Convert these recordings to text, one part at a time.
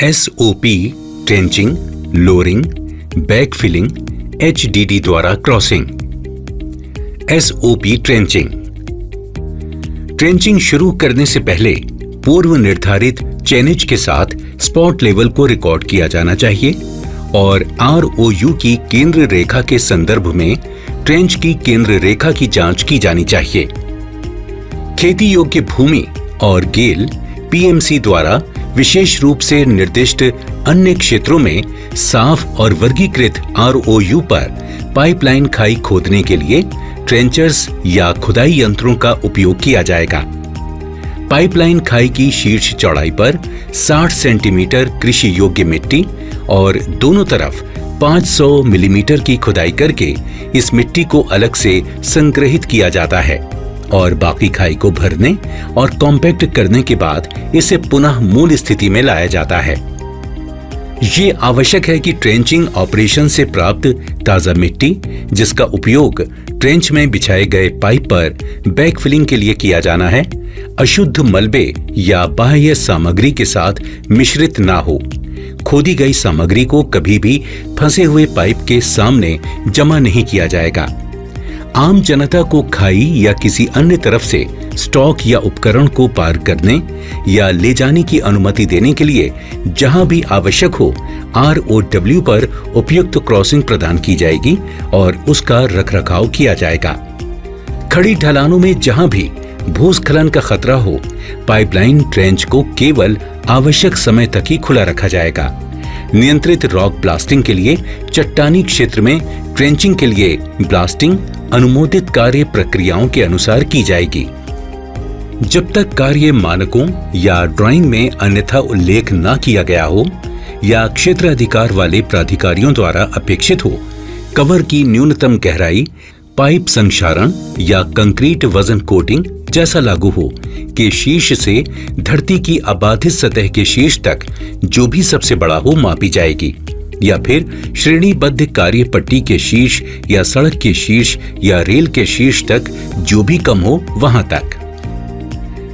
SOP trenching, lowering, backfilling, HDD द्वारा crossing. SOP trenching शुरू करने से पहले पूर्व निर्धारित चेनेज के साथ स्पॉट लेवल को रिकॉर्ड किया जाना चाहिए और ROU की केंद्र रेखा के संदर्भ में ट्रेंच की केंद्र रेखा की जांच की जानी चाहिए। खेती योग्य भूमि और गेल PMC द्वारा विशेष रूप से निर्दिष्ट अन्य क्षेत्रों में साफ और वर्गीकृत ROU पर पाइपलाइन खाई खोदने के लिए ट्रेंचर्स या खुदाई यंत्रों का उपयोग किया जाएगा। पाइपलाइन खाई की शीर्ष चौड़ाई पर 60 सेंटीमीटर कृषि योग्य मिट्टी और दोनों तरफ 500 मिलीमीटर की खुदाई करके इस मिट्टी को अलग से संग्रहित किया जाता है और बाकी खाई को भरने और कॉम्पैक्ट करने के बाद इसे पुनः मूल स्थिति में लाया जाता है। ये आवश्यक है कि ट्रेंचिंग ऑपरेशन से प्राप्त ताजा मिट्टी, जिसका उपयोग ट्रेंच में बिछाए गए पाइप पर बैकफिलिंग के लिए किया जाना है, अशुद्ध मलबे या बाह्य सामग्री के साथ मिश्रित ना हो। खोदी गई सामग्री को कभी भी फंसे हुए पाइप के सामने जमा नहीं किया जाएगा। आम जनता को खाई या किसी अन्य तरफ से स्टॉक या उपकरण को पार करने या ले जाने की अनुमति देने के लिए जहां भी आवश्यक हो ROW पर उपयुक्त क्रॉसिंग प्रदान की जाएगी और उसका रखरखाव किया जाएगा। खड़ी ढलानों में जहां भी भूस्खलन का खतरा हो, पाइपलाइन ट्रेंच को केवल आवश्यक समय तक ही खुला रखा जाएगा। नियंत्रित रॉक ब्लास्टिंग के लिए चट्टानी क्षेत्र में ट्रेंचिंग के लिए ब्लास्टिंग अनुमोदित कार्य प्रक्रियाओं के अनुसार की जाएगी। जब तक कार्य मानकों या ड्राइंग में अन्यथा उल्लेख न किया गया हो या क्षेत्र अधिकार वाले प्राधिकारियों द्वारा अपेक्षित हो, कवर की न्यूनतम गहराई, पाइप संक्षारण या कंक्रीट वजन कोटिंग जैसा लागू हो कि शीर्ष से धरती की अबाधित सतह के शीर्ष तक जो भी सबसे बड़ा हो मापी जाएगी, या फिर श्रेणीबद्ध कार्य पट्टी के शीर्ष या सड़क के शीर्ष या रेल के शीर्ष तक जो भी कम हो वहां तक।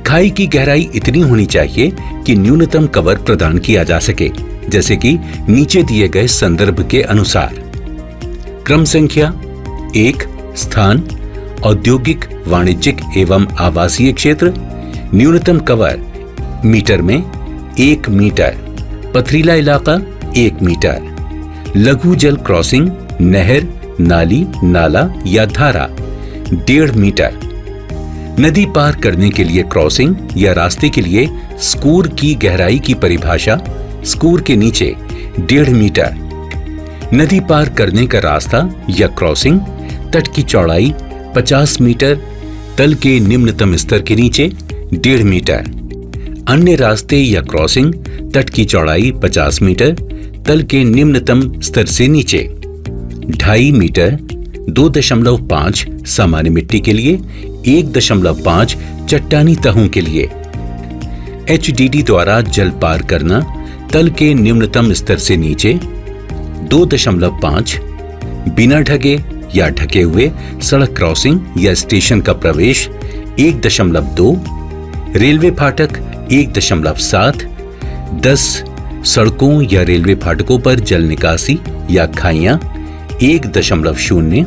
खाई की गहराई इतनी होनी चाहिए कि न्यूनतम कवर प्रदान किया जा सके, जैसे कि नीचे दिए गए संदर्भ के अनुसार। क्रम संख्या 1, स्थान औद्योगिक, वाणिज्यिक एवं आवासीय क्षेत्र। न्यूनतम कवर मीटर में 1 मीटर। पथरीला इलाका 1 मीटर। लघु जल क्रॉसिंग, नहर, नाली, नाला या धारा 1.5 मीटर। नदी पार करने के लिए क्रॉसिंग या रास्ते के लिए स्कूर की गहराई की परिभाषा, स्कूर के नीचे 1.5 मीटर। नदी पार करने का रास्ता या क्रॉसिंग, तट की चौड़ाई 50 मीटर, तल के निम्नतम स्तर के नीचे 1.5 मीटर। अन्य रास्ते या क्रॉसिंग, तट की चौड़ाई 50 मीटर, तल के निम्नतम स्तर से नीचे 2.5 मीटर। 2.5 सामान्य मिट्टी के लिए, 1.5 चट्टानी तहों के लिए। HDD द्वारा जल पार करना, तल के निम्नतम स्तर से नीचे 2.5। बिना ढके या ढके हुए सड़क क्रॉसिंग या स्टेशन का प्रवेश 1.2। रेलवे फाटक 1.7। 10 सड़कों या रेलवे फाटकों पर जल निकासी या खाइयां 1.0।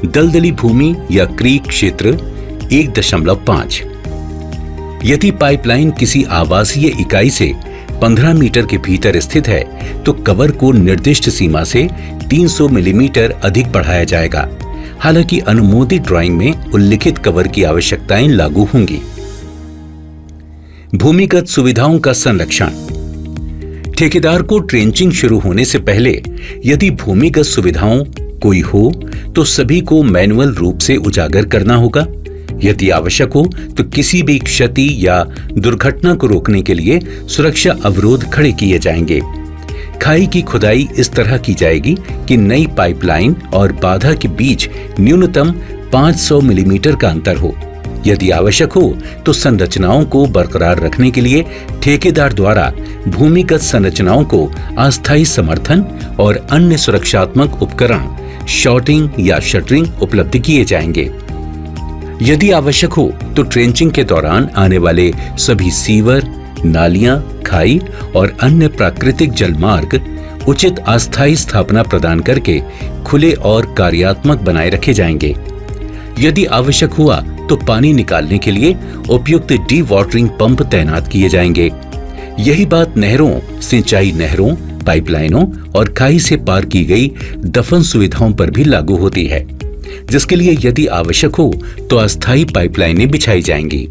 दलदली भूमि या क्रीक क्षेत्र 1.5। यदि पाइपलाइन किसी आवासीय इकाई से 15 मीटर के भीतर स्थित है तो कवर को निर्दिष्ट सीमा से 300 मिलीमीटर अधिक बढ़ाया जाएगा। हालांकि अनुमोदित ड्राइंग में उल्लिखित कवर की आवश्यकताएं लागू होंगी। भूमिगत सुविधाओं का संरक्षण। ठेकेदार को ट्रेंचिंग शुरू होने से पहले यदि भूमिगत सुविधाओं कोई हो तो सभी को मैनुअल रूप से उजागर करना होगा। यदि आवश्यक हो तो किसी भी क्षति या दुर्घटना को रोकने के लिए सुरक्षा अवरोध खड़े किए जाएंगे। खाई की खुदाई इस तरह की जाएगी कि नई पाइपलाइन और बाधा के बीच न्यूनतम 500 मिलीमीटर का अंतर हो। यदि आवश्यक हो तो संरचनाओं को बरकरार रखने के लिए ठेकेदार द्वारा भूमिगत संरचनाओं को अस्थायी समर्थन और अन्य सुरक्षात्मक उपकरण, शॉर्टिंग या शटरिंग उपलब्ध किए जाएंगे। यदि आवश्यक हो तो ट्रेंचिंग के दौरान आने वाले सभी सीवर, नालियां, खाई और अन्य प्राकृतिक जलमार्ग उचित अस्थायी स्थापना प्रदान करके खुले और कार्यात्मक बनाए रखे जाएंगे। यदि आवश्यक हुआ तो पानी निकालने के लिए उपयुक्त डी वाटरिंग पंप तैनात किए जाएंगे। यही बात नहरों, सिंचाई नहरों, पाइपलाइनों और खाई से पार की गई दफन सुविधाओं पर भी लागू होती है, जिसके लिए यदि आवश्यक हो तो अस्थायी पाइपलाइनें बिछाई जाएंगी।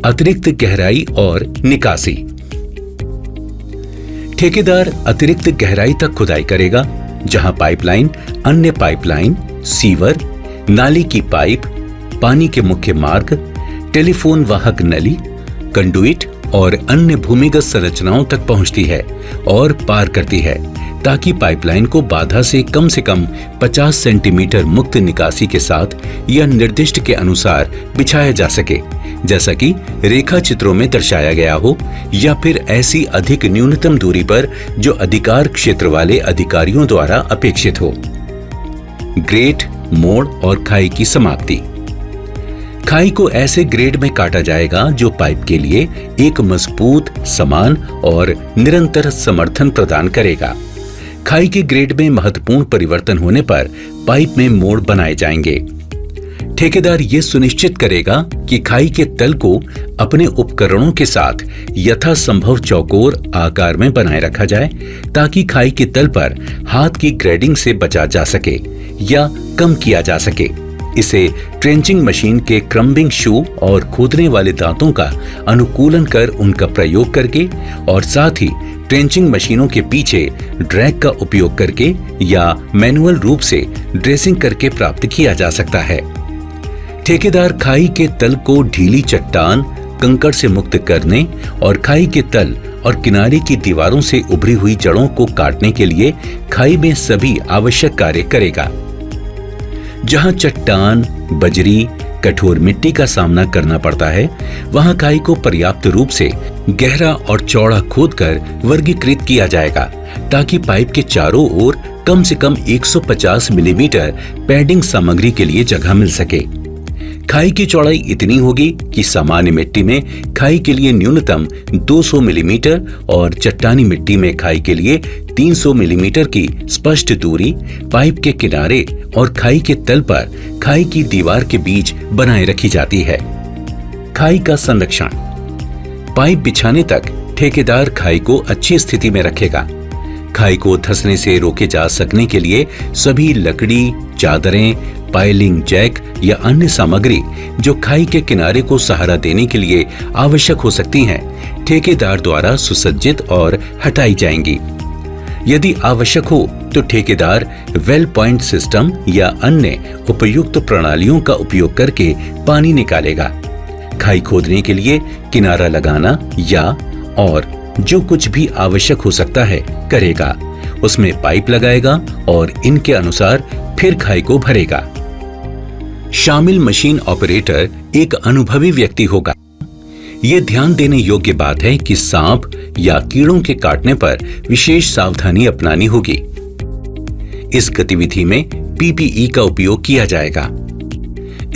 अतिरिक्त गहराई और निकासी। ठेकेदार अतिरिक्त गहराई तक खुदाई करेगा, जहां पाइपलाइन, अन्य पाइपलाइन, सीवर, नाली की पाइप, पानी के मुख्य मार्ग, टेलीफोन वाहक नली, कंडुइट और अन्य भूमिगत संरचनाओं तक पहुंचती है और पार करती है, ताकि पाइपलाइन को बाधा से कम 50 सेंटीमीटर मुक्त निकासी के साथ या निर्दिष्ट के अनुसार बिछाया जा सके, जैसा कि रेखा चित्रों में दर्शाया गया हो, या फिर ऐसी अधिक न्यूनतम दूरी पर जो अधिकार क्षेत्र वाले अधिकारियों द्वारा अपेक्षित हो। ग्रेट, मोड़ और खाई की समाप्ति। खाई को ऐसे ग्रेड में काटा जाएगा जो पाइप के लिए एक मजबूत, समान और निरंतर समर्थन प्रदान करेगा। खाई के ग्रेड में महत्वपूर्ण परिवर्तन होने पर पाइप में मोड़ बनाए जाएंगे। ठेकेदार ये सुनिश्चित करेगा कि खाई के तल को अपने उपकरणों के साथ यथासंभव चौकोर आकार में बनाए रखा जाए, ताकि खाई के तल पर हाथ की ग्रेडिंग से बचा जा सके या कम किया जा सके। इसे ट्रेंचिंग मशीन के क्रम्बिंग शू और खोदने वाले दांतों का अनुकूलन कर उनका प्रयोग करके और साथ ही ट्रेंचिंग मशीनों के पीछे ड्रैग का उपयोग करके या मैनुअल रूप से ड्रेसिंग करके प्राप्त किया जा सकता है। ठेकेदार खाई के तल को ढीली चट्टान, कंकड़ से मुक्त करने और खाई के तल और किनारे की दीवारों से उभरी हुई जड़ों को काटने के लिए खाई में सभी आवश्यक कार्य करेगा। जहां चट्टान, बजरी, कठोर मिट्टी का सामना करना पड़ता है, वहां खाई को पर्याप्त रूप से गहरा और चौड़ा खोदकर वर्गीकृत किया जाएगा, ताकि पाइप के चारों ओर कम से कम 150 मिलीमीटर पैडिंग सामग्री के लिए जगह मिल सके। खाई की चौड़ाई इतनी होगी कि सामान्य मिट्टी में खाई के लिए न्यूनतम 200 मिलीमीटर और चट्टानी मिट्टी में खाई के लिए 300 मिलीमीटर की स्पष्ट दूरी पाइप के किनारे और खाई के तल पर खाई की दीवार के बीच बनाए रखी जाती है। खाई का संरक्षण। पाइप बिछाने तक ठेकेदार खाई को अच्छी स्थिति में रखेगा। खाई को धंसने से रोके जा सकने के लिए सभी लकड़ी, चादरें, पाइलिंग जैक या अन्य सामग्री जो खाई के किनारे को सहारा देने के लिए आवश्यक हो सकती हैं, ठेकेदार द्वारा सुसज्जित और हटाई जाएंगी। यदि आवश्यक हो तो ठेकेदार वेल पॉइंट सिस्टम या अन्य उपयुक्त प्रणालियों का उपयोग करके पानी निकालेगा। खाई खोदने के लिए किनारा लगाना या और जो कुछ भी आवश्यक हो सकता है करेगा। उसमें पाइप लगाएगा और इनके अनुसार फिर खाई को भरेगा। शामिल मशीन ऑपरेटर एक अनुभवी व्यक्ति होगा। यह ध्यान देने योग्य बात है कि सांप या कीड़ों के काटने पर विशेष सावधानी अपनानी होगी। इस गतिविधि में पीपीई का उपयोग किया जाएगा।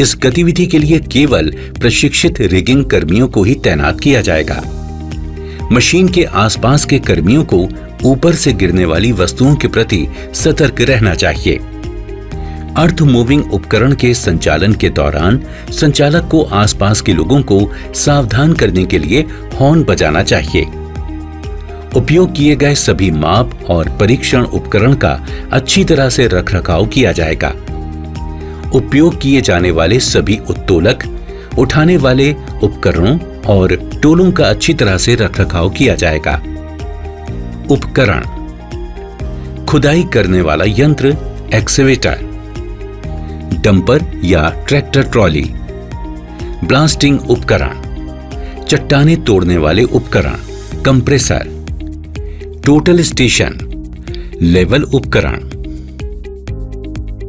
इस गतिविधि के लिए केवल प्रशिक्षित रिगिंग कर्मियों को ही तैनात किया जाएगा। मशीन के आसपास के कर्मियों को ऊपर से गिरने वाली वस्तुओं के प्रति सतर्क रहना चाहिए। अर्थ मूविंग उपकरण के संचालन के दौरान संचालक को आसपास के लोगों को सावधान करने के लिए हॉर्न बजाना चाहिए। उपयोग किए गए सभी माप और परीक्षण उपकरण का अच्छी तरह से रखरखाव किया जाएगा। उपयोग किए जाने वाले सभी उत्तोलक, उठाने वाले उपकरणों और टोलों का अच्छी तरह से रखरखाव किया जाएगा। उपकरण: खुदाई करने वाला यंत्र, एक्सकेवेटर, डंपर या ट्रैक्टर ट्रॉली, ब्लास्टिंग उपकरण, चट्टानें तोड़ने वाले उपकरण, कंप्रेसर, टोटल स्टेशन, लेवल उपकरण,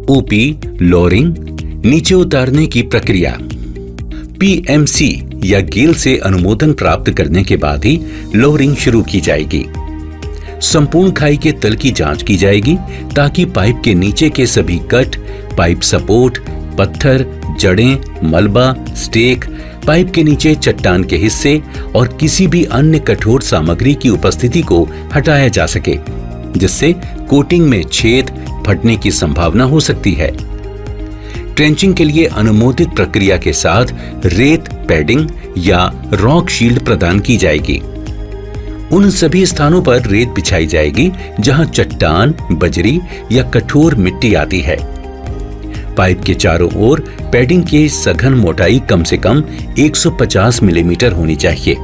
ओपी, लोअरिंग, नीचे उतारने की प्रक्रिया, पीएमसी या गेल से अनुमोदन प्राप्त करने के बाद ही लोअरिंग शुरू की जाएगी। संपूर्ण खाई के तल की जांच की जाएगी ताकि पाइप के नीचे के सभी कट, पाइप सपोर्ट, पत्थर, जड़ें, मलबा, स्टेक, पाइप के नीचे चट्टान के हिस्से और किसी भी अन्य कठोर सामग्री की उपस्थिति को हटाया जा सके, जिससे कोटिंग में छेद फटने की संभावना हो सकती है। ट्रेंचिंग के लिए अनुमोदित प्रक्रिया के साथ रेत पैडिंग या रॉक शील्ड प्रदान की जाएगी। उन सभी स्थानों पर रेत बिछाई जाएगी जहां चट्टान, बजरी या कठोर मिट्टी आती है। पाइप के चारों ओर पैडिंग की सघन मोटाई कम से कम 150 मिलीमीटर होनी चाहिए।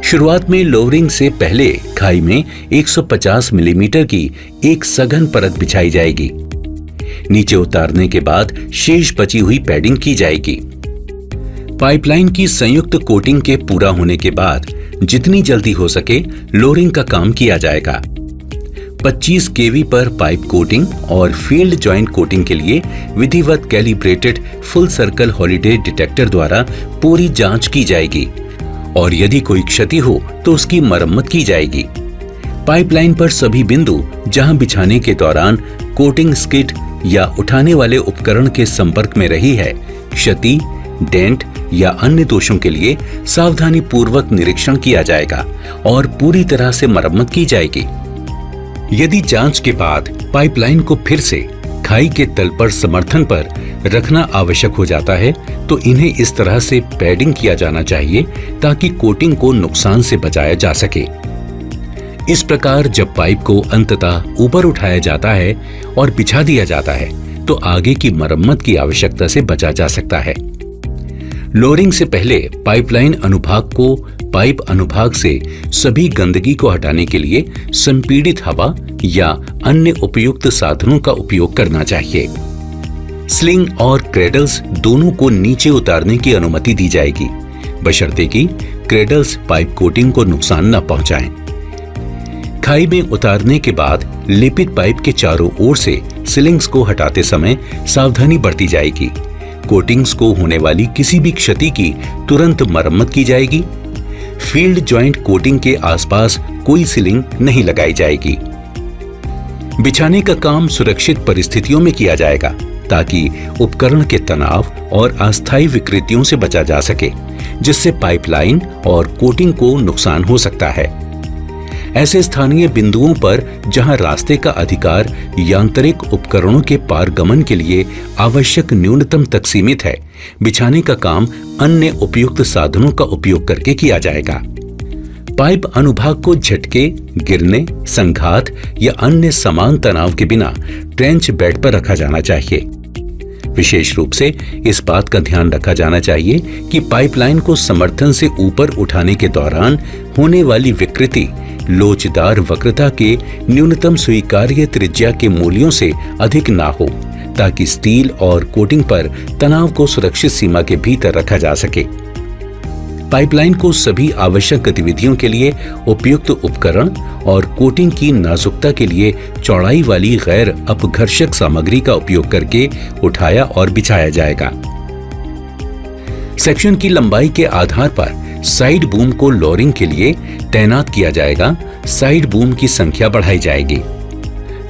शुरुआत में लोअरिंग से पहले खाई में 150 मिलीमीटर की एक सघन परत बिछाई जाएगी। नीचे उतारने के बाद शेष बची हुई पैडिंग की जाएगी। पाइपलाइन की संयुक्त कोटिंग के पूरा होने के बाद जितनी जल्दी हो सके लोअरिंग का काम किया जाएगा। 25 केवी पर पाइप कोटिंग और फील्ड जॉइंट कोटिंग के लिए विधिवत calibrated full circle holiday detector द्वारा पूरी जांच की जाएगी और यदि कोई क्षति हो तो उसकी मरम्मत की जाएगी। पाइपलाइन पर सभी बिंदु जहां बिछाने के दौरान कोटिंग स्किड या उठाने वाले उपकरण के संपर्क में रही है, क्षति, डेंट या अन्य दोषों के लिए सावधानी पूर्वक निरीक्षण किया जाएगा और पूरी तरह से मरम्मत की जाएगी। यदि जांच के बाद पाइपलाइन को फिर से खाई के तल पर समर्थन पर रखना आवश्यक हो जाता है तो इन्हें इस तरह से पैडिंग किया जाना चाहिए ताकि कोटिंग को नुकसान से बचाया जा सके। इस प्रकार जब पाइप को अंततः ऊपर उठाया जाता है और बिछा दिया जाता है तो आगे की मरम्मत की आवश्यकता से बचा जा सकता है। लोअरिंग से पहले पाइपलाइन अनुभाग को पाइप अनुभाग से सभी गंदगी को हटाने के लिए संपीड़ित हवा या अन्य उपयुक्त साधनों का उपयोग करना चाहिए। स्लिंग और क्रेडल्स दोनों को नीचे उतारने की अनुमति दी जाएगी, बशर्ते कि क्रेडल्स पाइप कोटिंग को नुकसान न पहुंचाएं। खाई में उतारने के बाद लेपित पाइप के चारों ओर से सीलिंग्स को हटाते समय सावधानी बरती जाएगी। कोटिंग्स को होने वाली किसी भी क्षति की तुरंत मरम्मत की जाएगी। फील्ड जॉइंट कोटिंग के आसपास कोई सीलिंग नहीं लगाई जाएगी। बिछाने का काम सुरक्षित परिस्थितियों में किया जाएगा ताकि उपकरण के तनाव और अस्थायी विकृतियों से बचा जा सके, जिससे पाइपलाइन और कोटिंग को नुकसान हो सकता है। ऐसे स्थानीय बिंदुओं पर जहां रास्ते का अधिकार यांत्रिक उपकरणों के पारगमन के लिए आवश्यक न्यूनतम तक सीमित है, बिछाने का काम अन्य उपयुक्त साधनों का उपयोग करके किया जाएगा। पाइप अनुभाग को झटके, गिरने, संघात या अन्य समान तनाव के बिना ट्रेंच बेड पर रखा जाना चाहिए। विशेष रूप से इस बात का ध्यान रखा जाना चाहिए कि पाइपलाइन को समर्थन से ऊपर उठाने के दौरान होने वाली विकृति लोचदार वक्रता के न्यूनतम स्वीकार्य त्रिज्या के मूल्यों से अधिक ना हो, ताकि स्टील और कोटिंग पर तनाव को सुरक्षित सीमा के भीतर रखा जा सके। पाइपलाइन को सभी आवश्यक गतिविधियों के लिए उपयुक्त उपकरण और कोटिंग की नाजुकता के लिए चौड़ाई वाली गैर अपघर्षक सामग्री का उपयोग करके उठाया और बिछाया जाएगा। सेक्शन की लंबाई के आधार पर साइड बूम को लोअरिंग के लिए तैनात किया जाएगा। साइड बूम की संख्या बढ़ाई जाएगी।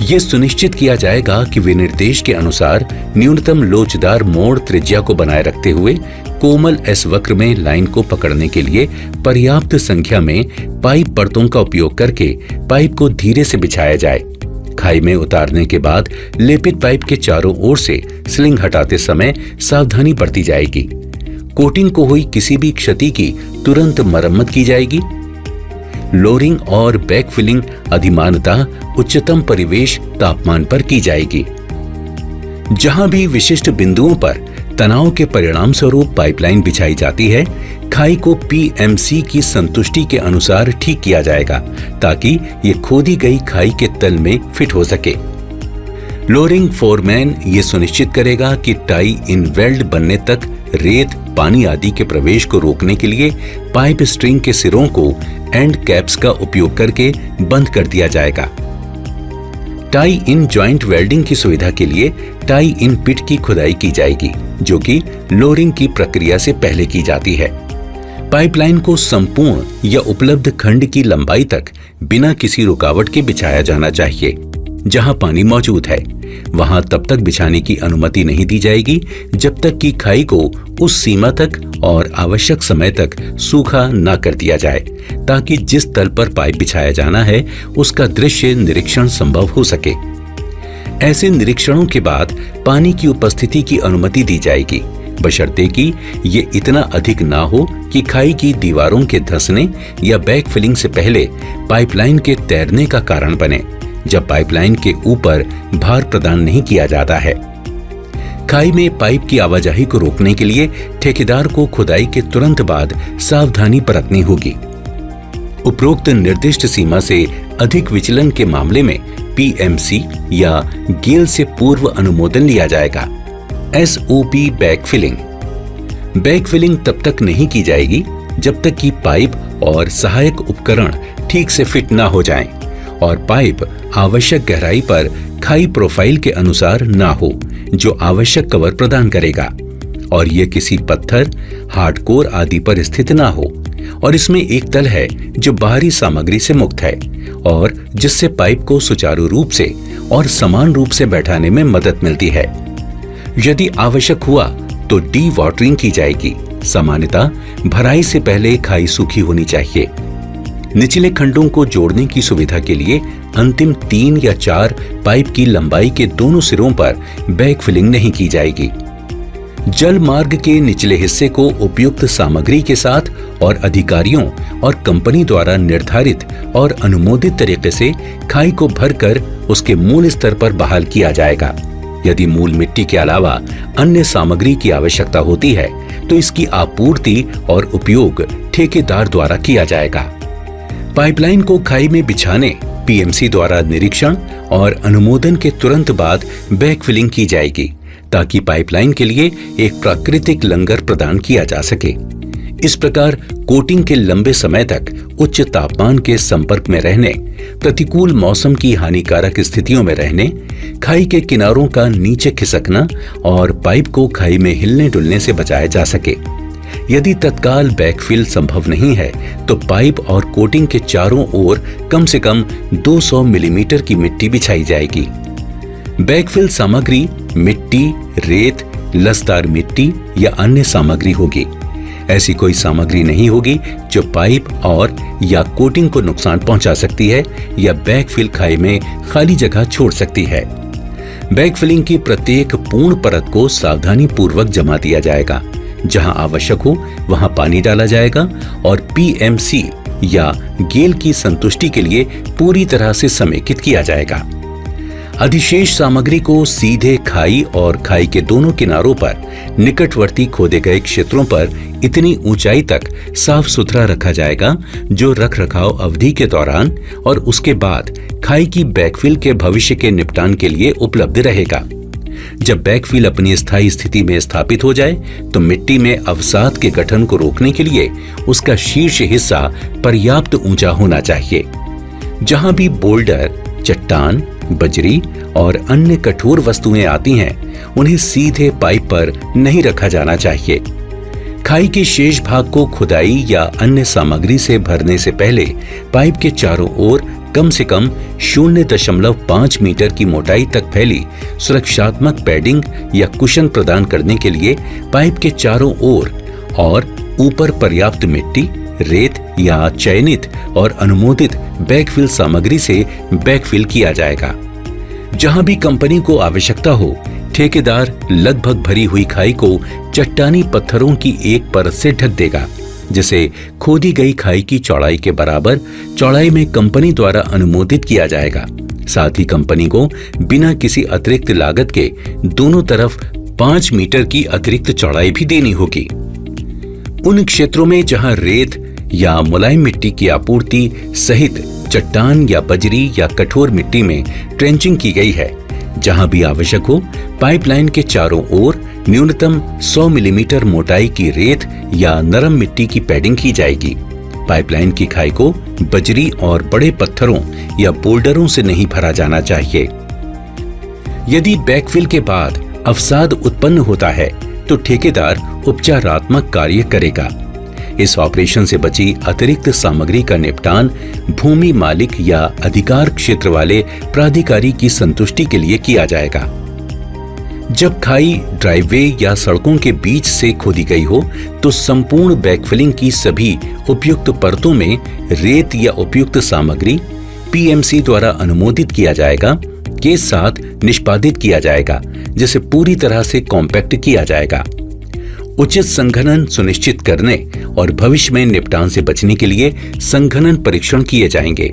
यह सुनिश्चित किया जाएगा कि विनिर्देश के अनुसार न्यूनतम लोचदार मोड़ त्रिज्या को बनाए रखते हुए कोमल एस वक्र में लाइन को पकड़ने के लिए पर्याप्त संख्या में पाइप परतों का उपयोग करके पाइप को धीरे से बिछाया जाए। खाई में उतारने के बाद लेपित पाइप के चारों ओर से स्लिंग हटाते समय सावधानी बरती जाएगी। कोटिंग को हुई किसी भी क्षति की तुरंत मरम्मत की जाएगी। लोअरिंग और बैकफिलिंग अधिमानतः उच्चतम परिवेश तापमान पर की जाएगी। जहां भी विशिष्ट बिंदुओं पर तनाव के परिणाम स्वरूप पाइपलाइन बिछाई जाती है, खाई को पीएमसी की संतुष्टि के अनुसार ठीक किया जाएगा ताकि ये खोदी गई खाई के तल में फिट हो सके। लोअरिंग फोरमैन ये सुनिश्चित करेगा कि टाई इन वेल्ड बनने तक रेत, पानी आदि के प्रवेश को रोकने के लिए पाइप स्ट्रिंग के सिरों को एंड कैप्स का उपयोग करके बंद कर दिया जाएगा। टाई इन जॉइंट वेल्डिंग की सुविधा के लिए टाई इन पिट की खुदाई की जाएगी, जो कि लोअरिंग की प्रक्रिया से पहले की जाती है। पाइपलाइन को संपूर्ण या उपलब्ध खंड की लंबाई तक बिना किसी रुकावट के बिछाया जाना चाहिए। जहां पानी मौजूद है वहां तब तक बिछाने की अनुमति नहीं दी जाएगी जब तक कि खाई को उस सीमा तक और आवश्यक समय तक सूखा न कर दिया जाए, ताकि जिस तल पर पाइप बिछाया जाना है उसका दृश्य निरीक्षण संभव हो सके। ऐसे निरीक्षणों के बाद पानी की उपस्थिति की अनुमति दी जाएगी, बशर्ते कि ये इतना अधिक ना हो कि खाई की दीवारों के धंसने या बैक फिलिंग से पहले पाइपलाइन के तैरने का कारण बने, जब पाइपलाइन के ऊपर भार प्रदान नहीं किया जाता है। खाई में पाइप की आवाजाही को रोकने के लिए ठेकेदार को खुदाई के तुरंत बाद सावधानी बरतनी होगी। उपरोक्त निर्दिष्ट सीमा से अधिक विचलन के मामले में पीएमसी या गेल से पूर्व अनुमोदन लिया जाएगा। एसओपी बैक फिलिंग तब तक नहीं की जाएगी जब तक कि पाइप और सहायक उपकरण ठीक से फिट ना हो जाएं और पाइप आवश्यक गहराई पर खाई प्रोफाइल के अनुसार ना हो जो आवश्यक कवर प्रदान करेगा, और यह किसी पत्थर, हार्डकोर आदि पर स्थित ना हो, और इसमें एक तल है जो बाहरी सामग्री से मुक्त है और जिससे पाइप को सुचारू रूप से और समान रूप से बैठाने में मदद मिलती है। यदि आवश्यक हुआ तो डी वाटरिंग की जाएगी। सामान्यतः भराई से पहले खाई सूखी होनी चाहिए। निचले खंडों को जोड़ने की सुविधा के लिए अंतिम 3 या 4 पाइप की लंबाई के दोनों सिरों पर बैक फिलिंग नहीं की जाएगी। जल मार्ग के निचले हिस्से को उपयुक्त सामग्री के साथ और अधिकारियों और कंपनी द्वारा निर्धारित और अनुमोदित तरीके से खाई को भरकर उसके मूल स्तर पर बहाल किया जाएगा। यदि मूल मिट्टी के अलावा अन्य सामग्री की आवश्यकता होती है तो इसकी आपूर्ति और उपयोग ठेकेदार द्वारा किया जाएगा। पाइपलाइन को खाई में बिछाने पीएमसी द्वारा निरीक्षण और अनुमोदन के तुरंत बाद बैक फिलिंग की जाएगी, ताकि पाइपलाइन के लिए एक प्राकृतिक लंगर प्रदान किया जा सके। इस प्रकार कोटिंग के लंबे समय तक उच्च तापमान के संपर्क में रहने, प्रतिकूल मौसम की हानिकारक स्थितियों में रहने, खाई के किनारों का नीचे खिसकना और पाइप को खाई में हिलने डुलने से बचाया जा सके। यदि तत्काल बैकफिल संभव नहीं है तो पाइप और कोटिंग के चारों ओर कम से कम 200 मिलीमीटर की मिट्टी बिछाई जाएगी। बैकफिल सामग्री मिट्टी, रेत, लसदार मिट्टी या अन्य सामग्री होगी। ऐसी कोई सामग्री नहीं होगी जो पाइप और या कोटिंग को नुकसान पहुंचा सकती है या बैकफिल खाई में खाली जगह छोड़ सकती है। बैकफिलिंग की प्रत्येक पूर्ण परत को सावधानी पूर्वक जमा दिया जाएगा। जहां आवश्यक हो वहां पानी डाला जाएगा और पीएमसी या गेल की संतुष्टि के लिए पूरी तरह से समेकित किया जाएगा। अधिशेष सामग्री को सीधे खाई और खाई के दोनों किनारों पर निकटवर्ती खोदे गए क्षेत्रों पर इतनी ऊंचाई तक साफ सुथरा रखा जाएगा जो रखरखाव अवधि के दौरान और उसके बाद खाई की बैकफिल के भविष्य के निपटान के लिए उपलब्ध रहेगा। जब बैकफिल अपनी स्थायी स्थिति में स्थापित हो जाए तो मिट्टी में अवसाद के गठन को रोकने के लिए उसका शीर्ष हिस्सा पर्याप्त ऊंचा होना चाहिए। जहां भी बोल्डर, चट्टान, बजरी और अन्य कठोर वस्तुएं आती हैं, उन्हें सीधे पाइप पर नहीं रखा जाना चाहिए। खाई के शेष भाग को खुदाई या अन्य सामग्री से भरने से पहले पाइप के चारों ओर कम से कम 0.5 मीटर की मोटाई तक फैली सुरक्षात्मक पैडिंग या कुशन प्रदान करने के लिए पाइप के चारों ओर और ऊपर पर्याप्त मिट्टी, रेत या चयनित और अनुमोदित बैकफिल सामग्री से बैकफिल किया जाएगा। जहां भी कंपनी को आवश्यकता हो, ठेकेदार लगभग भरी हुई खाई को चट्टानी पत्थरों की एक परत से ढक देगा, जिसे खोदी गई खाई की चौड़ाई के बराबर चौड़ाई में कंपनी द्वारा अनुमोदित किया जाएगा। साथ ही कंपनी को बिना किसी अतिरिक्त लागत के दोनों तरफ 5 मीटर की अतिरिक्त चौड़ाई भी देनी होगी। उन क्षेत्रों में जहां रेत या मुलायम मिट्टी की आपूर्ति सहित चट्टान या बजरी या कठोर मिट्टी में ट्रेंचिंग की गई है, जहां भी आवश्यक हो, पाइपलाइन के चारों ओर न्यूनतम 100 मिलीमीटर मोटाई की रेत या नरम मिट्टी की पैडिंग की जाएगी। पाइपलाइन की खाई को बजरी और बड़े पत्थरों या बोल्डरों से नहीं भरा जाना चाहिए। यदि बैकफिल के बाद अवसाद उत्पन्न होता है तो ठेकेदार उपचारात्मक कार्य करेगा। इस ऑपरेशन से बची अतिरिक्त सामग्री का निपटान भूमि मालिक या अधिकार क्षेत्र वाले प्राधिकारी की संतुष्टि के लिए किया जाएगा। जब खाई ड्राइववे या सड़कों के बीच से खोदी गई हो तो संपूर्ण बैकफिलिंग की सभी उपयुक्त परतों में रेत या उपयुक्त सामग्री पीएमसी द्वारा अनुमोदित किया जाएगा के साथ निष्पादित किया जाएगा, जिसे पूरी तरह से कॉम्पैक्ट किया जाएगा। उचित संघनन सुनिश्चित करने और भविष्य में निपटान से बचने के लिए संघनन परीक्षण किए जाएंगे।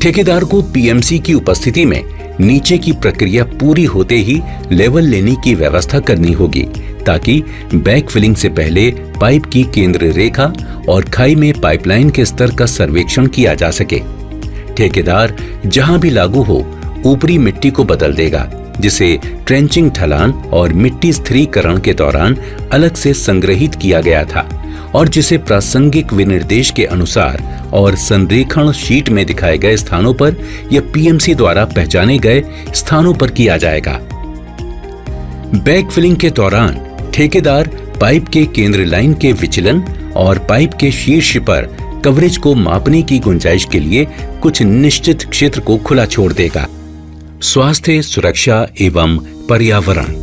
ठेकेदार को पीएमसी की उपस्थिति में नीचे की प्रक्रिया पूरी होते ही लेवल लेने की व्यवस्था करनी होगी, ताकि बैकफिलिंग से पहले पाइप की केंद्र रेखा और खाई में पाइपलाइन के स्तर का सर्वेक्षण किया जा सके। ठेकेदार जहां भी लागू हो ऊपरी मिट्टी को बदल देगा, जिसे ट्रेंचिंग ढलान और मिट्टी स्थिरीकरण के दौरान अलग से संग्रहित किया गया था और जिसे प्रासंगिक विनिर्देश के अनुसार और संरेखण शीट में दिखाए गए स्थानों पर या पीएमसी द्वारा पहचाने गए स्थानों पर किया जाएगा। बैकफिलिंग के दौरान ठेकेदार पाइप के केंद्र लाइन के विचलन और पाइप के शीर्ष पर कवरेज को मापने की गुंजाइश के लिए कुछ निश्चित क्षेत्र को खुला छोड़ देगा। स्वास्थ्य, सुरक्षा एवं पर्यावरण।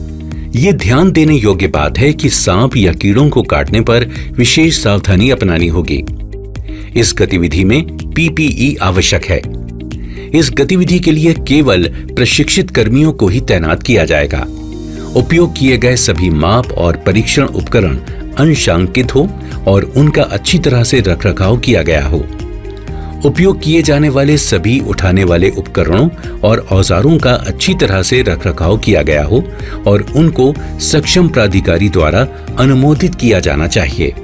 ये ध्यान देने योग्य बात है कि सांप या कीड़ों को काटने पर विशेष सावधानी अपनानी होगी। इस गतिविधि में पीपीई आवश्यक है। इस गतिविधि के लिए केवल प्रशिक्षित कर्मियों को ही तैनात किया जाएगा। उपयोग किए गए सभी माप और परीक्षण उपकरण अंशांकित हो और उनका अच्छी तरह से रखरखाव किया गया हो। उपयोग किए जाने वाले सभी उठाने वाले उपकरणों और औजारों का अच्छी तरह से रखरखाव किया गया हो और उनको सक्षम प्राधिकारी द्वारा अनुमोदित किया जाना चाहिए।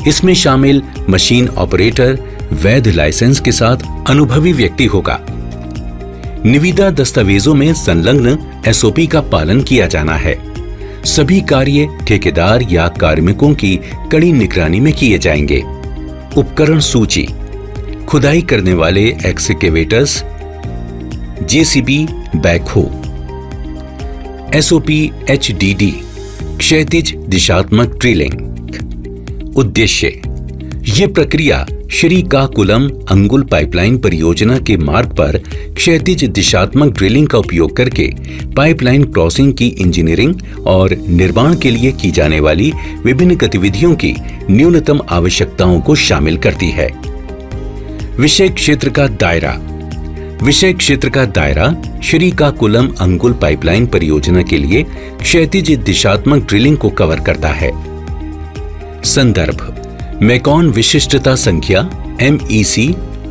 इसमें शामिल मशीन ऑपरेटर वैध लाइसेंस के साथ अनुभवी व्यक्ति होगा। निविदा दस्तावेजों में संलग्न एसओपी का पालन किया जाना है। सभी कार्य ठेकेदार या कार्मिकों की कड़ी निगरानी में किए जाएंगे। उपकरण सूची: खुदाई करने वाले excavators, JCB, backhoe. SOP HDD क्षैतिज दिशात्मक ड्रिलिंग। उद्देश्य: ये प्रक्रिया श्रीकाकुलम अंगुल पाइपलाइन परियोजना के मार्ग पर क्षैतिज दिशात्मक ड्रिलिंग का उपयोग करके पाइपलाइन क्रॉसिंग की इंजीनियरिंग और निर्माण के लिए की जाने वाली विभिन्न गतिविधियों की न्यूनतम आवश्यकताओं को शामिल करती है। विषय क्षेत्र का दायरा: विषय क्षेत्र का दायरा श्रीकाकुलम अंगुल पाइपलाइन परियोजना के लिए क्षैतिज दिशात्मक ड्रिलिंग को कवर करता है। संदर्भ: मेकॉन विशिष्टता संख्या MEC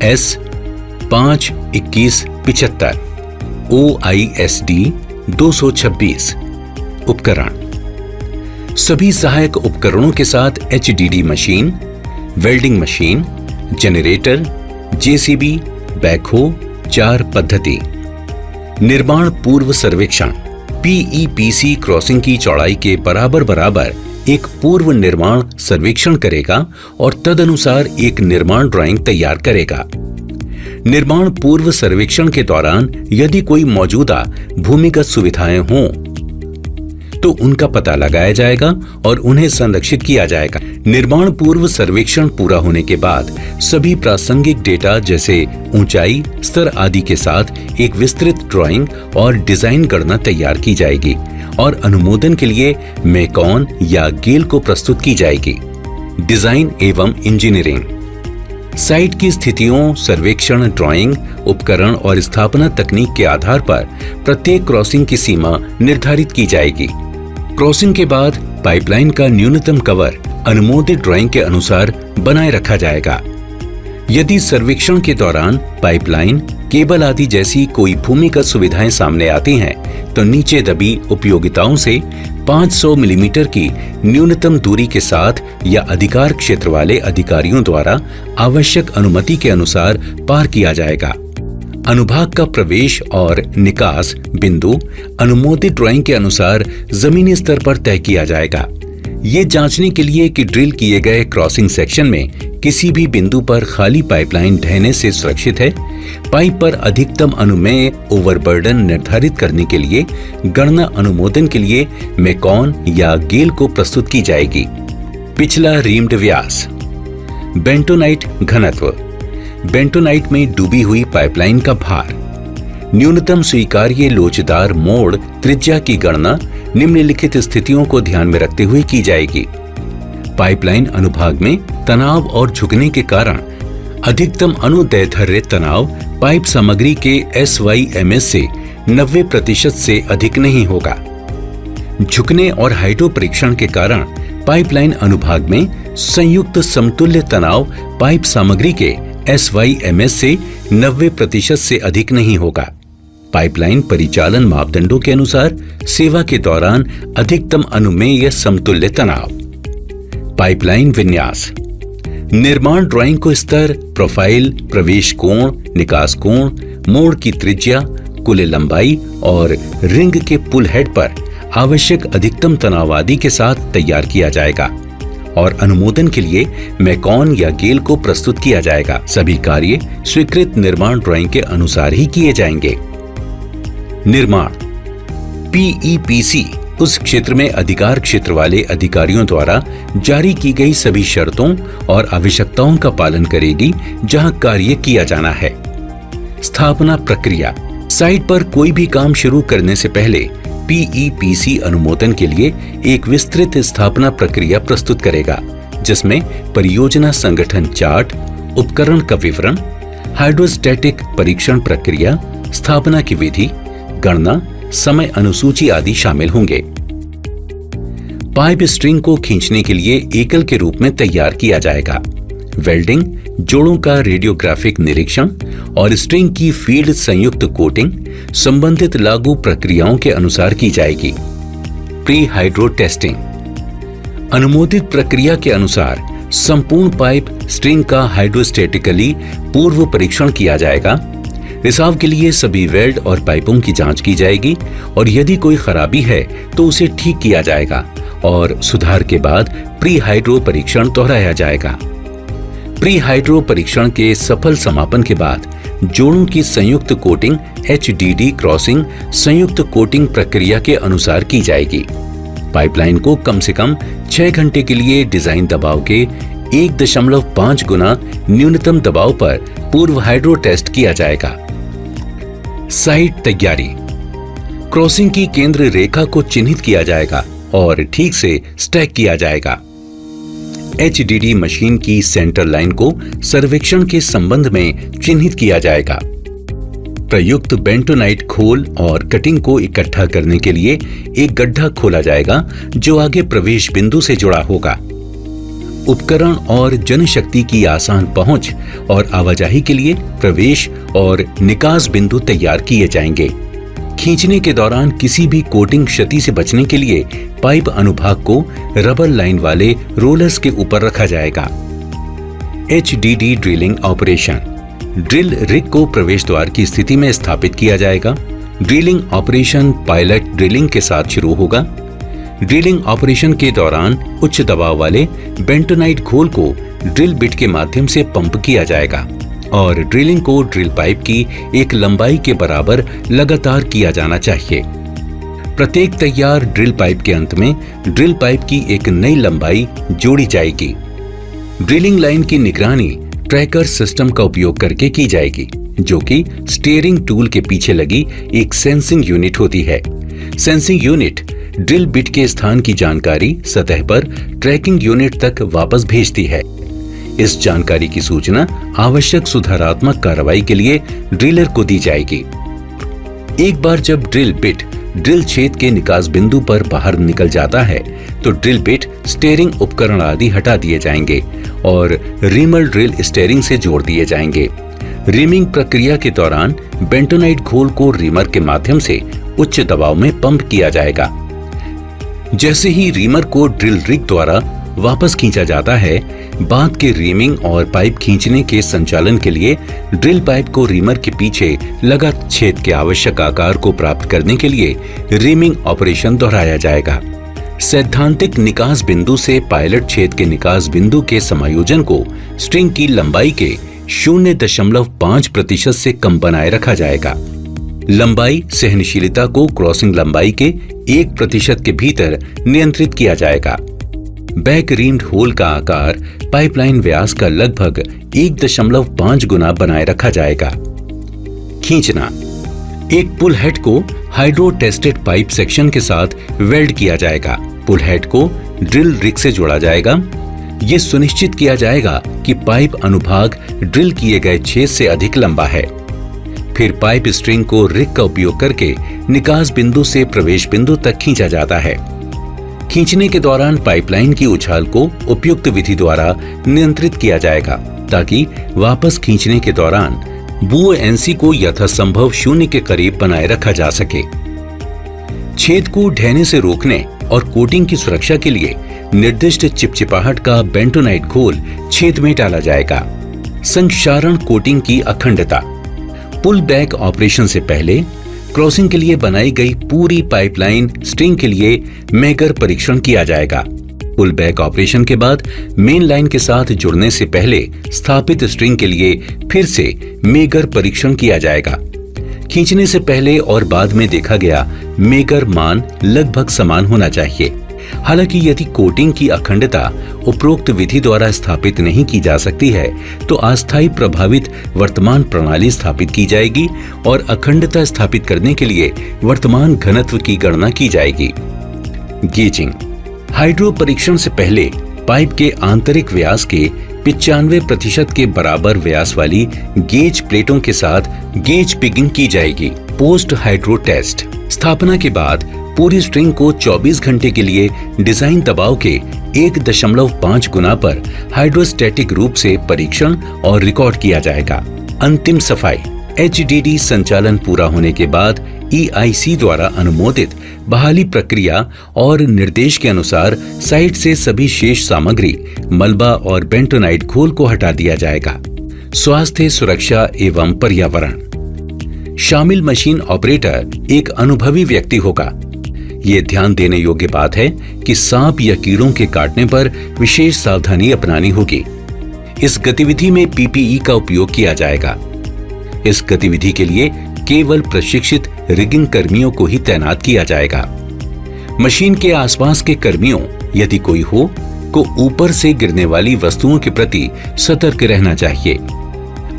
S 52175 OISD 226। उपकरण: सभी सहायक उपकरणों के साथ HDD machine, welding machine, generator, JCB, backhoe, 4 पद्धति। निर्माण पूर्व सर्वेक्षण: PEPC क्रॉसिंग की चौड़ाई के बराबर एक पूर्व निर्माण सर्वेक्षण करेगा और तदनुसार एक निर्माण ड्राइंग तैयार करेगा। निर्माण पूर्व सर्वेक्षण के दौरान यदि कोई मौजूदा भूमिगत सुविधाएं हों तो उनका पता लगाया जाएगा और उन्हें संरक्षित किया जाएगा। निर्माण पूर्व सर्वेक्षण पूरा होने के बाद सभी प्रासंगिक डेटा जैसे ऊंचाई, स्तर आदि के साथ एक विस्तृत ड्राइंग और डिजाइन गणना तैयार की जाएगी और अनुमोदन के लिए मेकॉन या गेल को प्रस्तुत की जाएगी। डिजाइन एवं इंजीनियरिंग: साइट की स्थितियों, सर्वेक्षण, ड्राइंग, उपकरण और स्थापना तकनीक के आधार पर प्रत्येक क्रॉसिंग की सीमा निर्धारित की जाएगी। क्रॉसिंग के बाद पाइपलाइन का न्यूनतम कवर अनुमोदित ड्राइंग के अनुसार बनाए रखा जाएगा। यदि सर्वेक्षण के दौरान पाइपलाइन, केबल आदि जैसी कोई भूमिगत सुविधाएं सामने आती हैं तो नीचे दबी उपयोगिताओं से 500 मिलीमीटर की न्यूनतम दूरी के साथ या अधिकार क्षेत्र वाले अधिकारियों द्वारा आवश्यक अनुमति के अनुसार पार किया जाएगा। अनुभाग का प्रवेश और निकास बिंदु अनुमोदित ड्राइंग के अनुसार जमीनी स्तर पर तय किया जाएगा। ये जांचने के लिए कि ड्रिल किए गए क्रॉसिंग सेक्शन में किसी भी बिंदु पर खाली पाइपलाइन ढहने से सुरक्षित है। पाइप पर अधिकतम अनुमेय ओवरबर्डन निर्धारित करने के लिए गणना अनुमोदन के लिए मेकॉन या गेल को प्रस्तुत की जाएगी। पिछला रीम्ड व्यास। बेंटोनाइट घनत्व। बेंटोनाइट में डूबी हुई पाइपलाइन का भार। न्यूनतम स्वीकार्य लोचदार मोड़ त्रिज्या की गणना निम्नलिखित स्थितियों को ध्यान में रखते हुए की जाएगी। पाइपलाइन अनुभाग में तनाव और झुकने के कारण अधिकतम अनुदैर्ध्य तनाव पाइप सामग्री के SYMS से 90% से अधिक नहीं होगा। झुकने और हाइड्रो परीक्षण के कारण पाइपलाइन अनुभाग में संयुक्त समतुल्य तनाव पाइप सामग्री के SYMS से 90% से अधिक नहीं होगा। पाइपलाइन परिचालन मापदंडों के अनुसार सेवा के दौरान अधिकतम अनुमेय समतुल्य तनाव। पाइपलाइन विन्यास। निर्माण ड्राइंग को स्तर, प्रोफाइल, प्रवेश कोण, निकास कोण, मोड़ की त्रिज्या, कुल लंबाई और रिंग के पुल हेड पर आवश्यक अधिकतम तनाव आदि के साथ तैयार किया जाएगा और अनुमोदन के लिए मैकॉन या गेल को प्रस्तुत किया जाएगा। सभी कार्य स्वीकृत निर्माण ड्राइंग के अनुसार ही किए जाएंगे। निर्माण। PEPC उस क्षेत्र में अधिकार क्षेत्र वाले अधिकारियों द्वारा जारी की गई सभी शर्तों और आवश्यकताओं का पालन करेगी जहां कार्य किया जाना है। स्थापना प्रक्रिया। साइट पर कोई भी काम शुरू करने से पहले PEPC अनुमोदन के लिए एक विस्तृत स्थापना प्रक्रिया प्रस्तुत करेगा, जिसमें परियोजना संगठन चार्ट, उपकरण का विवरण, हाइड्रोस्टैटिक परीक्षण प्रक्रिया, स्थापना की विधि, गणना, समय अनुसूची आदि शामिल होंगे। पाइप स्ट्रिंग को खींचने के लिए एकल के रूप में तैयार किया जाएगा। वेल्डिंग, जोड़ों का रेडियोग्राफिक निरीक्षण और स्ट्रिंग की फील्ड संयुक्त कोटिंग संबंधित लागू प्रक्रियाओं के अनुसार की जाएगी। Pre hydro testing. अनुमोदित प्रक्रिया के अनुसार संपूर्ण पाइप स्ट्रिंग का हाइड्रोस्टैटिकली पूर्व परीक्षण किया जाएगा। रिसाव के लिए सभी वेल्ड और पाइपों की जांच की जाएगी और यदि कोई खराबी है तो उसे ठीक किया जाएगा और सुधार के बाद प्री हाइड्रो परीक्षण दोहराया जाएगा। प्री हाइड्रो परीक्षण के सफल समापन के बाद जोड़ों की संयुक्त कोटिंग HDD क्रॉसिंग संयुक्त कोटिंग प्रक्रिया के अनुसार की जाएगी। पाइपलाइन को कम से कम 6 घंटे के लिए डिजाइन दबाव के 1.5 गुना न्यूनतम दबाव पर पूर्व हाइड्रो टेस्ट किया जाएगा। साइट तैयारी। क्रॉसिंग की केंद्र रेखा को चिन्हित किया जाएगा और ठीक से स्टैक किया जाएगा। HDD मशीन की सेंटर लाइन को सर्वेक्षण के संबंध में चिन्हित किया जाएगा। प्रयुक्त बेंटोनाइट खोल और कटिंग को इकट्ठा करने के लिए एक गड्ढा खोला जाएगा जो आगे प्रवेश बिंदु से जुड़ा होगा। उपकरण और जनशक्ति की आसान पहुंच और आवाजाही के लिए प्रवेश और निकास बिंदु तैयार किए जाएंगे। खींचने के दौरान किसी भी कोटिंग क्षति से बचने के लिए पाइप अनुभाग को रबर लाइन वाले रोलर्स के ऊपर रखा जाएगा। HDD drilling operation. Drill rig को प्रवेश द्वार की स्थिति में स्थापित किया जाएगा। ड्रिलिंग ऑपरेशन पायलट ड्रिलिंग के साथ शुरू होगा। ड्रिलिंग ऑपरेशन के दौरान उच्च दबाव वाले बेंटोनाइट घोल को ड्रिल बिट के माध्यम से पंप किया जाएगा और ड्रिलिंग को ड्रिल पाइप की एक लंबाई के बराबर लगातार किया जाना चाहिए। प्रत्येक तैयार ड्रिल पाइप के अंत में ड्रिल पाइप की एक नई लंबाई जोड़ी जाएगी। ड्रिलिंग लाइन की निगरानी ट्रैकर सिस्टम का उपयोग करके की जाएगी, जो कि स्टीयरिंग टूल के पीछे लगी एक सेंसिंग यूनिट होती है। सेंसिंग यूनिट ड्रिल बिट के स्थान की जानकारी सतह पर ट्रैकिंग यूनिट तक वापस भेजती है। इस जानकारी की सूचना आवश्यक सुधारात्मक कार्रवाई के लिए ड्रिलर को दी जाएगी। एक बार जब ड्रिल बिट ड्रिल छेद के निकास बिंदु पर बाहर निकल जाता है तो ड्रिल बिट, स्टीयरिंग उपकरण आदि हटा दिए जाएंगे और रीमल ड्रिल स्टीयरिंग से जोड़ दिए जाएंगे। रीमिंग प्रक्रिया के दौरान बेंटोनाइट घोल को रीमर के माध्यम से उच्च दबाव में पंप किया जाएगा। जैसे ही रीमर को ड्रिल रिग द्वारा वापस खींचा जाता है, बाद के रीमिंग और पाइप खींचने के संचालन के लिए ड्रिल पाइप को रीमर के पीछे लगा छेद के आवश्यक आकार को प्राप्त करने के लिए रीमिंग ऑपरेशन दोहराया जाएगा। सैद्धांतिक निकास बिंदु से पायलट छेद के निकास बिंदु के समायोजन को स्ट्रिंग की लंबाई के 0.5% से कम बनाए रखा जाएगा। लंबाई सहनशीलता को क्रॉसिंग लंबाई के 1% के भीतर नियंत्रित किया जाएगा। बैक रिम्ड होल का आकार पाइपलाइन व्यास का लगभग 1.5 गुना बनाए रखा जाएगा। खींचना, एक पुल हेड को हाइड्रो टेस्टेड पाइप सेक्शन के साथ वेल्ड किया जाएगा। पुल हेड को ड्रिल रिग से जोड़ा जाएगा। ये सुनिश्चित किया जाएगा कि पाइप अनुभाग ड्रिल किए गए छेद से अधिक लंबा है। फिर पाइप स्ट्रिंग को रिग का उपयोग करके निकास बिंदु से प्रवेश बिंदु तक खींचा जाता है। खींचने के दौरान पाइपलाइन की उछाल को उपयुक्त विधि द्वारा नियंत्रित किया जाएगा ताकि वापस खींचने के दौरान बुओएंसी को यथासंभव शून्य के करीब बनाए रखा जा सके। छेद को ढहने से रोकने और कोटिंग की सुरक्षा के लिए निर्दिष्ट चिपचिपाहट का बेंटोनाइट घोल छेद में डाला जाएगा। संक्षारण कोटिंग की अखंडता, पुल बैक ऑपरेशन से पहले क्रॉसिंग के लिए बनाई गई पूरी पाइपलाइन स्ट्रिंग के लिए मेगर परीक्षण किया जाएगा। पुल बैक ऑपरेशन के बाद मेन लाइन के साथ जुड़ने से पहले स्थापित स्ट्रिंग के लिए फिर से मेगर परीक्षण किया जाएगा। खींचने से पहले और बाद में देखा गया मेगर मान लगभग समान होना चाहिए। हालांकि यदि कोटिंग की अखंडता उपरोक्त विधि द्वारा स्थापित नहीं की जा सकती है तो अस्थायी प्रभावित वर्तमान प्रणाली स्थापित की जाएगी और अखंडता स्थापित करने के लिए वर्तमान घनत्व की गणना की जाएगी। गेजिंग, हाइड्रो परीक्षण से पहले पाइप के आंतरिक व्यास के 95% के बराबर व्यास वाली गेज प्लेटों के साथ गेज पिगिंग की जाएगी। पोस्ट हाइड्रो टेस्ट, स्थापना के बाद पूरी स्ट्रिंग को 24 घंटे के लिए डिजाइन दबाव के 1.5 गुना पर हाइड्रोस्टैटिक रूप से परीक्षण और रिकॉर्ड किया जाएगा। अंतिम सफाई, HDD संचालन पूरा होने के बाद EIC द्वारा अनुमोदित बहाली प्रक्रिया और निर्देश के अनुसार साइट से सभी शेष सामग्री, मलबा और बेंटोनाइट घोल को हटा दिया जाएगा। स्वास्थ्य, सुरक्षा एवं पर्यावरण, शामिल मशीन ऑपरेटर एक अनुभवी व्यक्ति होगा। ये ध्यान देने योग्य बात है कि सांप या कीड़ों के काटने पर विशेष सावधानी अपनानी होगी। इस गतिविधि में PPE का उपयोग किया जाएगा। इस गतिविधि के लिए केवल प्रशिक्षित रिगिंग कर्मियों को ही तैनात किया जाएगा। मशीन के आसपास के कर्मियों, यदि कोई हो, को ऊपर से गिरने वाली वस्तुओं के प्रति सतर्क रहना चाहिए।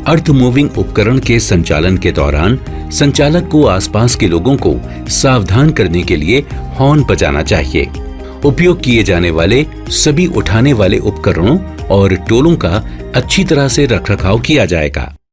अर्थ मूविंग उपकरण के संचालन के दौरान संचालक को आसपास के लोगों को सावधान करने के लिए हॉर्न बजाना चाहिए। उपयोग किए जाने वाले सभी उठाने वाले उपकरणों और टोलों का अच्छी तरह से रखरखाव किया जाएगा।